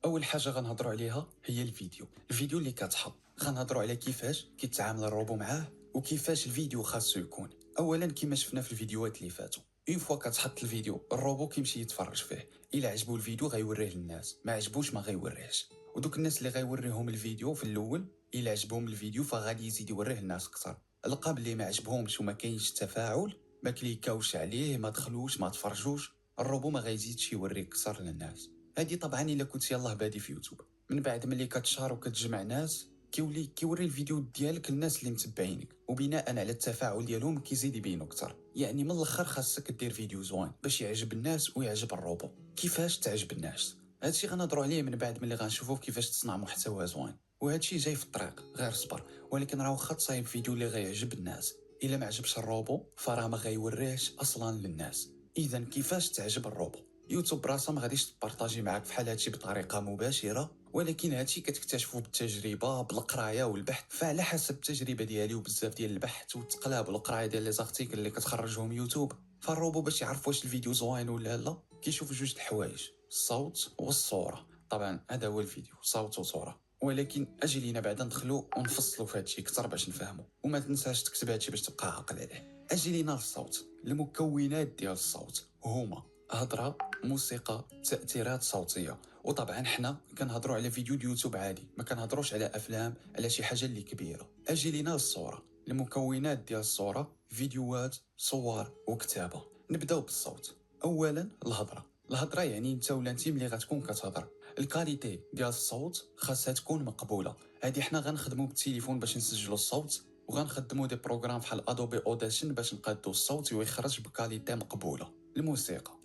اول حاجه غنهضروا عليها هي الفيديو اللي كتحط. غنهضروا على كيفاش كيتعامل الروبو معاه وكيفاش الفيديو خاصو يكون. اولا كما شفنا في الفيديوهات اللي فاتوا، اون فوا كتحط الفيديو الروبو كيمشي يتفرج فيه. الا عجبو الفيديو غيوريه للناس، ما عجبوش ما غيوريهش. ودوك الناس اللي غيوريهم الفيديو في الاول، الا عجبهم الفيديو فغادي يزيد يوريه للناس اكثر. لقى بلي ما عجبهمش وما كاينش تفاعل، ما كليكاوش عليه، ما دخلوش، ما تفرجوش، الروبو ما غيزيدش يوريك اكثر للناس. هادي طبعا الا كنت يلاه بادي في يوتيوب، من بعد ملي كتشهر وكتجمع ناس كيوري الفيديو ديالك للناس اللي متبعينك، وبناء على التفاعل ديالهم كيزيد يبينوا اكثر. يعني من الاخر خاصك دير فيديو زوين باش يعجب الناس ويعجب الروبو. كيفاش تعجب الناس؟ هادشي غنهضروا عليه من بعد ملي غنشوفوا كيفاش تصنع محتوى زوين، وهادشي جاي في الطريق، غير صبر. ولكن راه واخا تصايب فيديو اللي غيعجب الناس، الا ما عجبش الروبو فراه ما غيوريهش اصلا للناس. اذا كيفاش تعجب الروبو؟ يوتيوب راسا ما غاديش تبارطاجي معاك بحال هادشي بطريقه مباشره، ولكن هادشي كتكتشفوا بالتجربه، بالقرايه والبحث. فعلى حسب التجربه ديالي وبزاف ديال البحث والتقلاب والقرايه ديال لي زارتيكل اللي كتخرجهم يوتيوب، فالروبو باش يعرف واش الفيديو زوين ولا لا كيشوف جوج الحوايج، الصوت والصوره. طبعا هذا هو الفيديو، صوت وصوره. ولكن اجي لينا بعدا ندخلوا ونفصلوا في هادشي اكثر باش نفهموا، وما تنساش تكتب هادشي باش تبقى عاقل عليه. اجي لينا للصوت. المكونات ديال الصوت هما هضره، موسيقى، تاثيرات صوتيه. وطبعا حنا كنهضروا على فيديو اليوتيوب عادي، ما كنهضروش على افلام، على شي حاجه اللي كبيره. اجي لينا للصوره. المكونات ديال الصوره فيديوهات، صور وكتابه. نبداو بالصوت. اولا الهضره يعني انت ولا انت ملي غتكون كتهضر، الكاليتي ديال الصوت خاصها تكون مقبوله. هادي حنا غنخدموا بالتليفون باش نسجلوا الصوت، وغنخدموا دي بروغرام بحال ادوبي اوديشن باش نقادو الصوت ويخرج بكاليتي مقبوله.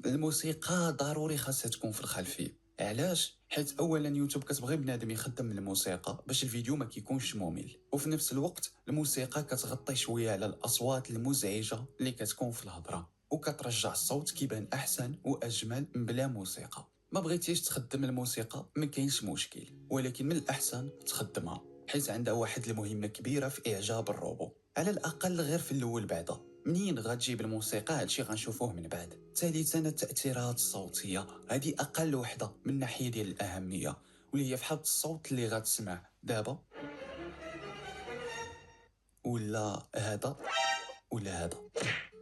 الموسيقى ضروري خاصها تكون في الخلفيه. علاش؟ حيت اولا يوتيوب كتبغي بنادم يخدم الموسيقى باش الفيديو ما كيكونش ممل، وفي نفس الوقت الموسيقى كتغطي شويه على الاصوات المزعجه اللي كتكون في الهضره، وكترجع الصوت كيبان احسن واجمل من بلا موسيقى. ما بغيتيش تخدم الموسيقى ما كاينش مشكل، ولكن من الاحسن تخدمها، حيت عندها واحد المهمه كبيره في اعجاب الروبو، على الاقل غير في الاول. بعدا منين غتجيب الموسيقى هادشي غنشوفوه من بعد. ثالثا التاثيرات الصوتيه، هذه اقل وحده من ناحيه ديال الاهميه، واللي هي فحال الصوت اللي غتسمع دابا، ولا هذا، ولا هذا.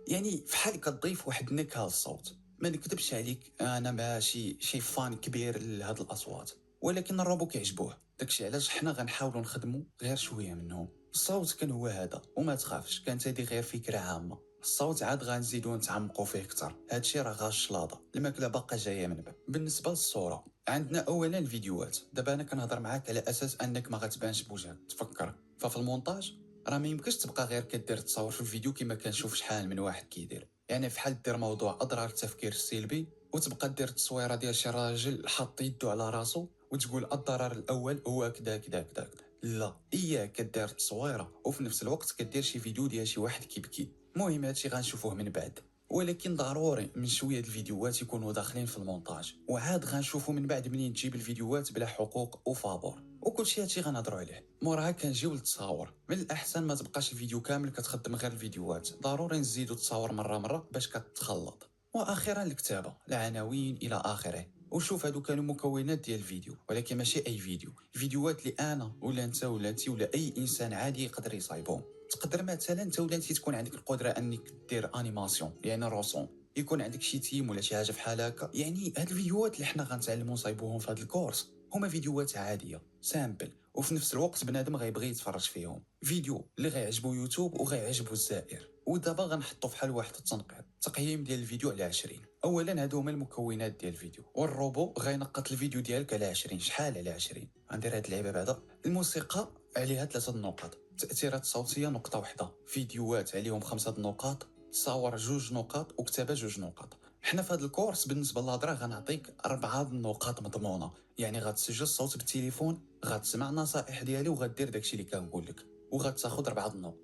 يعني فحال كتضيف واحد النكهه للصوت. ما نكذبش عليك، انا ماشي شي فان كبير لهاد الاصوات، ولكن الروبو كيعجبوه. داكشي علاش حنا غنحاولوا نخدموا غير شويه منهم. الصوت كان هو هذا، وما تخافش، كانت هذه غير فكره عامه. الصوت عاد غنزيدو نتعمقوا فيه اكثر، هادشي راه غير الشلاضه، الماكله باقا جايه من بعد. بالنسبه للصوره، عندنا اولا الفيديوهات. دابا انا كنهضر معاك على اساس انك ما غتبانش بوجهك، تفكر. ففي المونتاج راه ما يمكنش تبقى غير كدير تصور في الفيديو كما كنشوف شحال من واحد كيدير. يعني فحال دير موضوع اضرار التفكير السلبي وتبقى دير تصويره ديال شي راجل حاط يدو على راسو وتقول الضرر الاول هو كذا كذا كذا كذا. لا، اياك كدير تصويره وفي نفس الوقت كدير شي فيديو ديال شي واحد كيبكي. المهم هادشي غنشوفوه من بعد، ولكن ضروري من شويه الفيديوهات يكونوا داخلين في المونتاج، وعاد غنشوفوا من بعد منين تجيب الفيديوهات بلا حقوق وفابور. وكل شيء هادشي غنهضروا عليه. موراها كنجيو للتصاور. من الاحسن ما تبقاش الفيديو كامل كتخدم غير الفيديوهات، ضروري نزيدو التصاور مره باش كتخلط. واخيرا الكتابه، العناوين الى اخره. وشوف هادو كانوا مكونات ديال الفيديو، ولكن ماشي اي فيديو. الفيديوهات اللي انا ولا انت ولا انت ولا اي انسان عادي يقدر يصايبهم. تقدر مثلا انت ولا انت تكون عندك القدره انك دير انيماسيون، يعني رسوم، يكون عندك شي تيم ولا شي حاجه بحال هكا. يعني هاد الفيديوهات اللي حنا غنتعلموا نصايبوهم في هاد الكورس هما فيديوهات عاديه سامبل، وفي نفس الوقت بنادم غيبغي يتفرج فيهم. فيديو اللي غيعجبو يوتيوب وغيعجبو الزائر. ودابا غنحطو فحال واحد التنقيط، تقييم ديال الفيديو على 20. اولا هادو هما المكونات ديال الفيديو، والروبو غينقط الفيديو ديالك على 20. شحال على 20؟ غندير هاد اللعيبه بعدا. الموسيقى عليها 3 النقط، التاثيرات الصوتيه نقطه واحده، فيديوهات عليهم 5 النقاط، تصاور 2 نقاط، وكتابه 2 نقاط. حنا في هذا الكورس بالنسبه للهضره غنعطيك 4 النقاط مضمونه، يعني غتسجل الصوت بالتليفون، غتسمع النصائح ديالي وغدير داكشي اللي كنقول لك، وغتاخذ 4 النقط.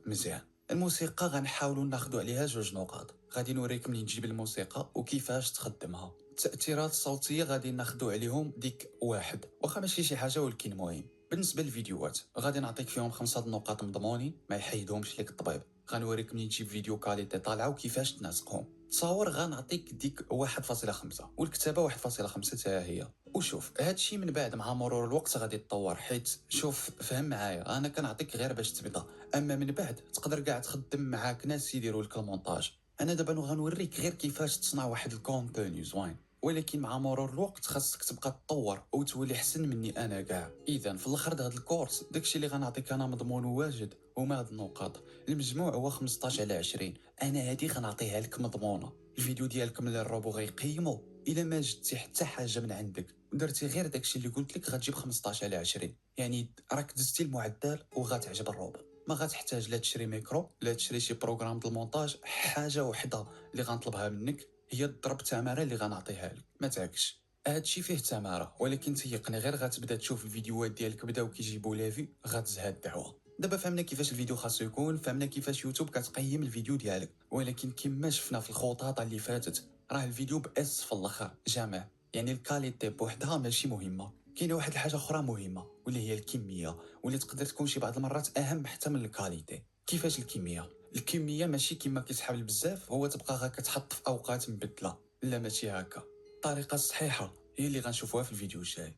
مزيان. الموسيقى غنحاولوا ناخذوا عليها 2 نقاط، غادي نوريك منين تجيب الموسيقى وكيفاش تخدمها. التاثيرات الصوتيه غادي ناخذوا عليهم ديك 1، واخا ماشي شي حاجه ولكن مهم. بالنسبه للفيديوهات غادي نعطيك فيهم 5 النقاط مضمونين، ما يحيدهمش لك الطبيب. غنوريك منين تجيب فيديو كاليتي طالعه وكيفاش تناسقهم. تصاور غنعطيك ديك 1.5، والكتابه 1.5 حتى هي. وشوف هادشي من بعد مع مرور الوقت غادي يتطور، حيت شوف فهم معايا، انا كنعطيك غير باش تبدا، اما من بعد تقدر كاع تخدم معاك ناس يديروا لك المونتاج. انا دابا غنوريك غير كيفاش تصنع واحد الكونتوني زوين، ولكن مع مرور الوقت خاصك تبقى تطور وتولي احسن مني انا كاع. اذا في الاخر هذا الكورس داكشي اللي غنعطيك انا مضمون واجد، هما هاد النقاط. المجموع هو 15 على 20، انا هادي غنعطيها لك مضمونه. الفيديو ديالك من الروبو غيقيمو، الا ما جبتي حتى حاجه من عندك ودرتي غير داكشي اللي قلت لك غتجيب 15 على 20. يعني راك دزتي المعدل وغتعجب الروبو. ما غتحتاج لا تشري ميكرو لا تشري شي بروغرام د المونتاج، حاجه وحده اللي غنطلبها منك هي الضرب التماره اللي غنعطيها لك، ما تعكش. هادشي فيه تماره، ولكن تيقني غير غتبدا تشوف الفيديوهات ديالك بداو كيجيبوا لافي غتزهد الدعوه. دابا فهمنا كيفاش الفيديو خاصو يكون، فهمنا كيفاش يوتيوب كتقيم الفيديو ديالك، ولكن كما شفنا في الخطوط اللي فاتت راه الفيديو باس في الاخر جامع. يعني الكاليتي بوحدها ماشي مهمه، كاينه واحد الحاجه اخرى مهمه واللي هي الكميه، واللي تقدر تكون شي بعض المرات اهم حتى من الكاليتي. كيفاش الكميه؟ الكميه ماشي كيما كيتحابل بزاف هو تبقى غا كتحط في اوقات مبدله، لا ماشي هكا. الطريقه الصحيحه هي اللي غنشوفوها في الفيديو الجاي.